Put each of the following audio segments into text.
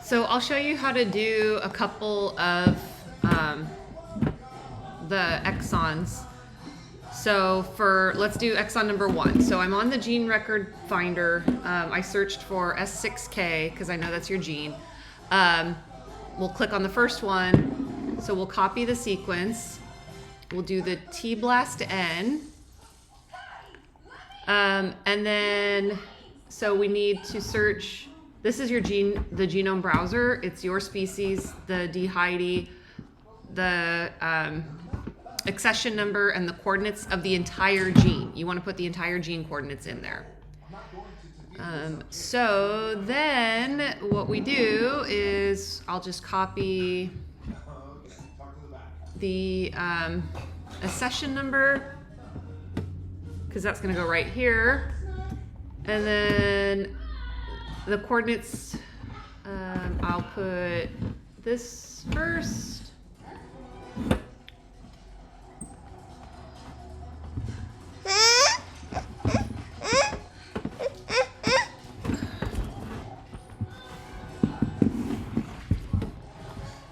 So I'll show you how to do a couple of the exons. So let's do exon number 1. So I'm on the gene record finder. I searched for S6K because I know that's your gene. We'll click on the first one. So we'll copy the sequence. We'll do the T-BLAST-N. And then, so we need to search, this is your gene, the genome browser. It's your species, the DHID, the accession number, and the coordinates of the entire gene. You want to put the entire gene coordinates in there. So then what we do is I'll just copy the accession number, because that's going to go right here. And then the coordinates, I'll put this first.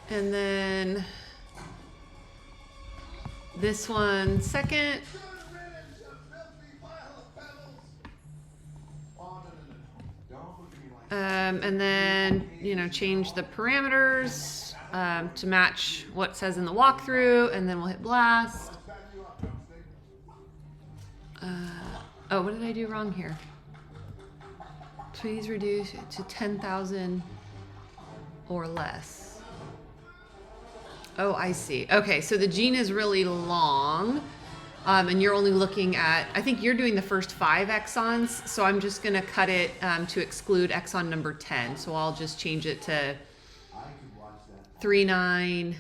And then this one second. And then, change the parameters to match what says in the walkthrough, and then we'll hit blast. Oh, what did I do wrong here? Please reduce it to 10,000 or less. Oh, I see. Okay, so the gene is really long. And you're only looking at, I think you're doing the first 5 exons, so I'm just going to cut it to exclude exon number 10. So I'll just change it to 39.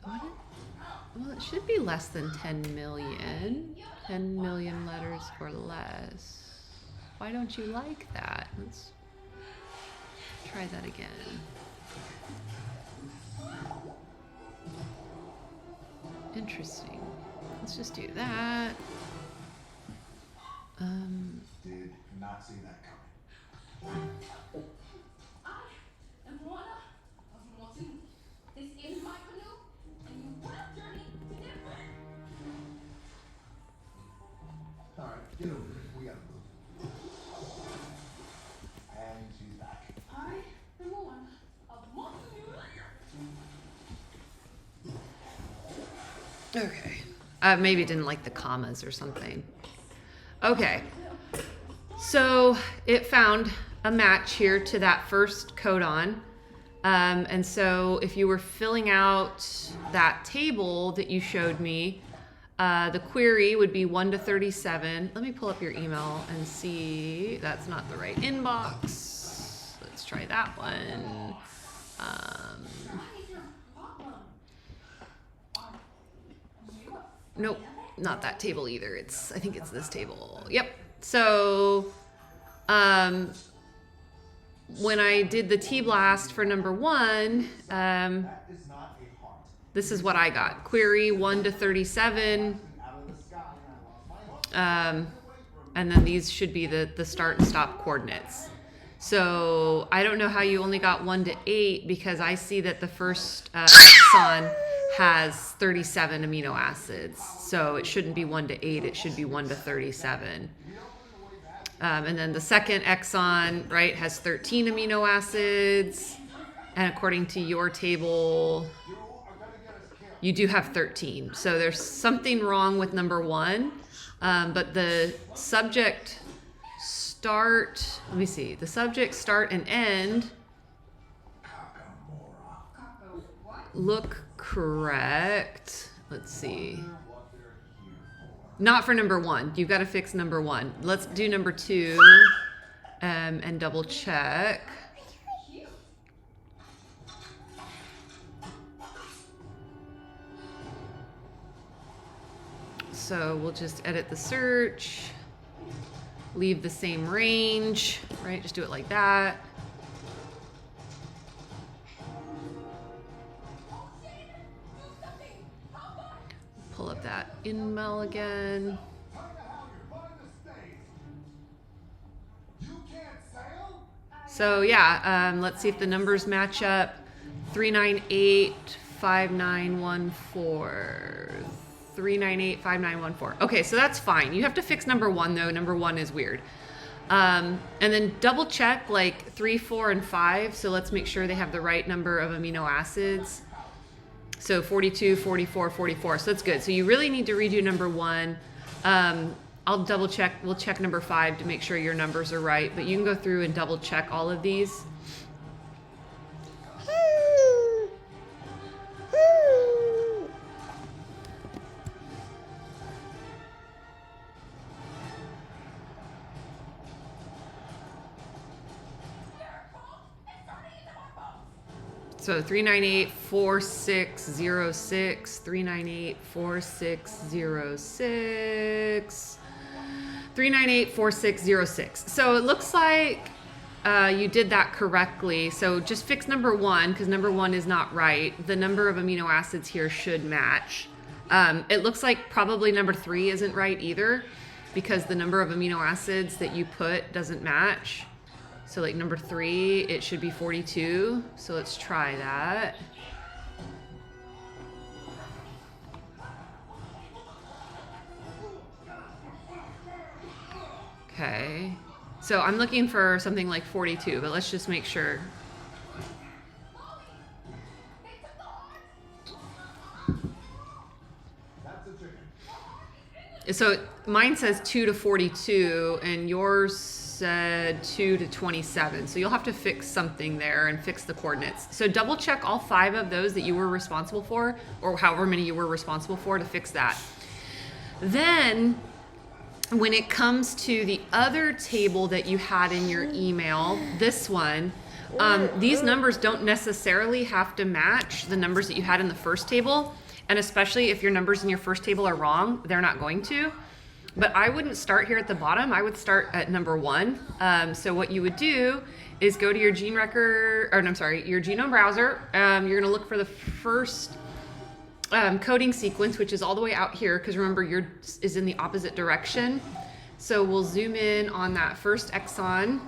Well, it should be less than 10 million. 10 million letters or less. Why don't you like that? Let's try that again. Interesting. Let's just do that. Did not see that coming. I am one of Morton. This is my canoe, and you will journey together. All right, get over it. We gotta move. And she's back. I am one of Morton. Okay. Maybe it didn't like the commas or something. Okay. So it found a match here to that first codon. And so if you were filling out that table that you showed me, the query would be 1 to 37. Let me pull up your email and see. That's not the right inbox. Let's try that one. Nope, not that table either. I think it's this table. Yep. So when I did the T-BLAST for number 1, this is what I got. Query 1 to 37. And then these should be the start and stop coordinates. So I don't know how you only got 1 to 8, because I see that the first exon has 37 amino acids. So it shouldn't be 1 to 8, it should be 1 to 37. And then the second exon, right, has 13 amino acids. And according to your table, you do have 13. So there's something wrong with number 1. But the subject start, let me see, the subject start and end look correct. Let's see. Not for number 1. You've got to fix number 1. Let's do number 2 and double check. So we'll just edit the search, leave the same range, right? Just do it like that. Pull up that email again. So yeah, let's see if the numbers match up. 3985914. 3985914. Okay, so that's fine. You have to fix number 1 though. Number 1 is weird. And then double check like 3, 4, and 5. So let's make sure they have the right number of amino acids. So 42, 44, 44. So that's good. So you really need to redo number 1. I'll double check. We'll check number 5 to make sure your numbers are right. But you can go through and double check all of these. So 3984606, 3984606, 3984606. So it looks like you did that correctly. So just fix number 1 because number 1 is not right. The number of amino acids here should match. It looks like probably number 3 isn't right either because the number of amino acids that you put doesn't match. So like number 3, it should be 42. So let's try that. Okay. So I'm looking for something like 42, but let's just make sure. So mine says 2 to 42 and yours said 2 to 27. So you'll have to fix something there and fix the coordinates. So double check all 5 of those that you were responsible for, or however many you were responsible for, to fix that. Then when it comes to the other table that you had in your email, this one, these numbers don't necessarily have to match the numbers that you had in the first table. And especially if your numbers in your first table are wrong, they're not going to. But I wouldn't start here at the bottom. I would start at number 1. So what you would do is go to your gene record, or no, I'm sorry, your genome browser. You're gonna look for the first coding sequence, which is all the way out here, because remember yours is in the opposite direction. So we'll zoom in on that first exon.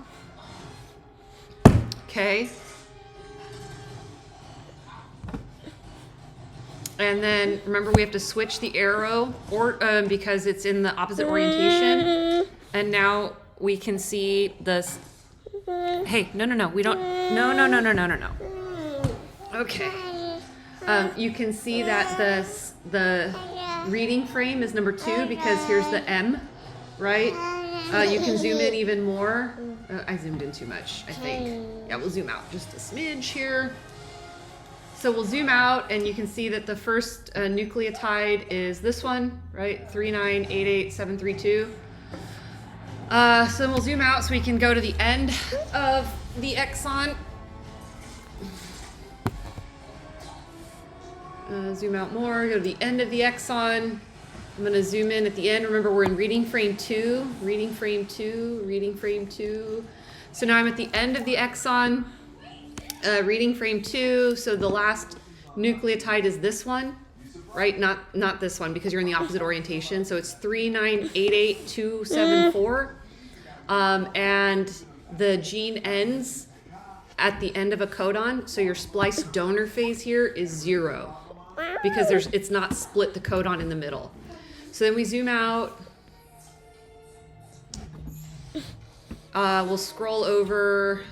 Okay. And then remember we have to switch the arrow or because it's in the opposite orientation. And now we can see this. Hey, no, we don't. No. Okay. You can see that the reading frame is number 2 because here's the M, right? You can zoom in even more. I zoomed in too much, I think. Yeah, we'll zoom out just a smidge here. So we'll zoom out and you can see that the first nucleotide is this one, right? 3988732. So then we'll zoom out so we can go to the end of the exon. Zoom out more, go to the end of the exon. I'm going to zoom in at the end. Remember, we're in reading frame 2, reading frame 2, reading frame 2. So now I'm at the end of the exon, reading frame 2. So the last nucleotide is this one, right? Not this one because you're in the opposite orientation. So it's 3988274. And the gene ends at the end of a codon. So your splice donor phase here is 0 because it's not split the codon in the middle. So then we zoom out. We'll scroll over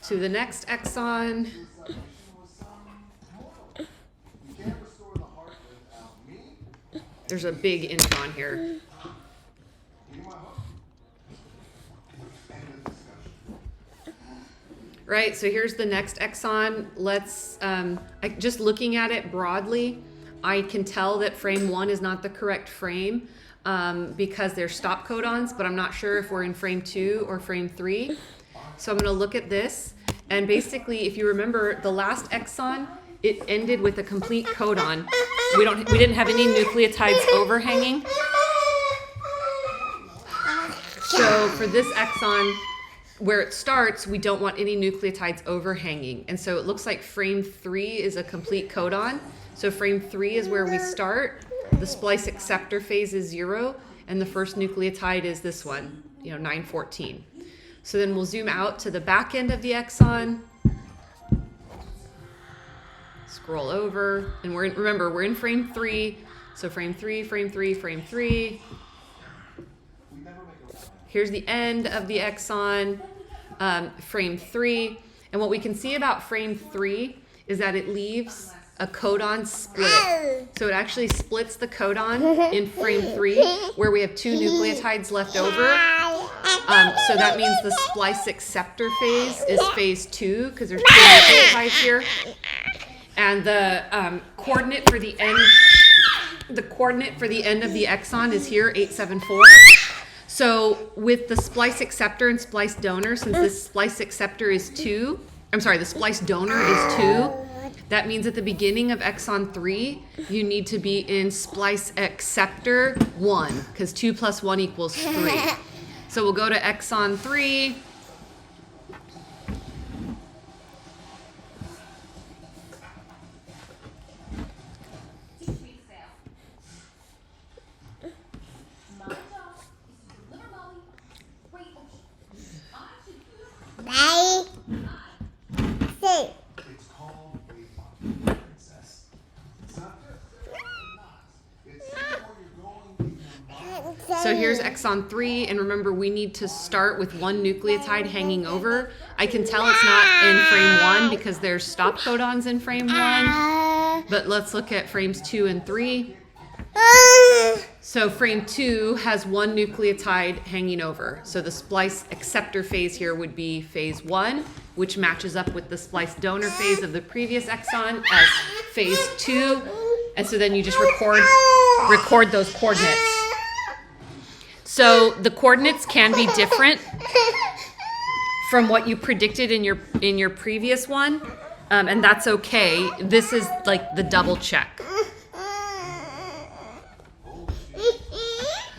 to the next exon. There's a big intron here. Right, so here's the next exon. Let's, just looking at it broadly, I can tell that frame 1 is not the correct frame because they're stop codons, but I'm not sure if we're in frame 2 or frame 3. So I'm gonna look at this, and basically, if you remember, the last exon, it ended with a complete codon. We didn't have any nucleotides overhanging. So for this exon, where it starts, we don't want any nucleotides overhanging. And so it looks like frame 3 is a complete codon. So frame 3 is where we start. The splice acceptor phase is 0. And the first nucleotide is this one, 914. So then we'll zoom out to the back end of the exon. Scroll over, and remember, we're in frame 3. So frame 3, frame 3, frame 3. Here's the end of the exon, frame 3. And what we can see about frame 3 is that it leaves a codon split. So it actually splits the codon in frame 3, where we have 2 nucleotides left over. So that means the splice acceptor phase is phase 2, because there's 2 nucleotides here. And the coordinate for the end of the exon is here, 874. So with the splice acceptor and splice donor, since this splice acceptor is 2, the splice donor is 2, that means at the beginning of exon 3, you need to be in splice acceptor 1, because 2 plus 1 equals 3. So we'll go to exon 3. It's called weight loss, princess. It's not it's where you're going in your mind. So here's exon 3, and remember, we need to start with 1 nucleotide hanging over. I can tell it's not in frame 1 because there's stop codons in frame 1, but let's look at frames 2 and 3. So frame 2 has 1 nucleotide hanging over. So the splice acceptor phase here would be phase 1, which matches up with the splice donor phase of the previous exon as phase 2. And so then you just record those coordinates. So the coordinates can be different from what you predicted in your previous one, and that's okay. This is like the double check.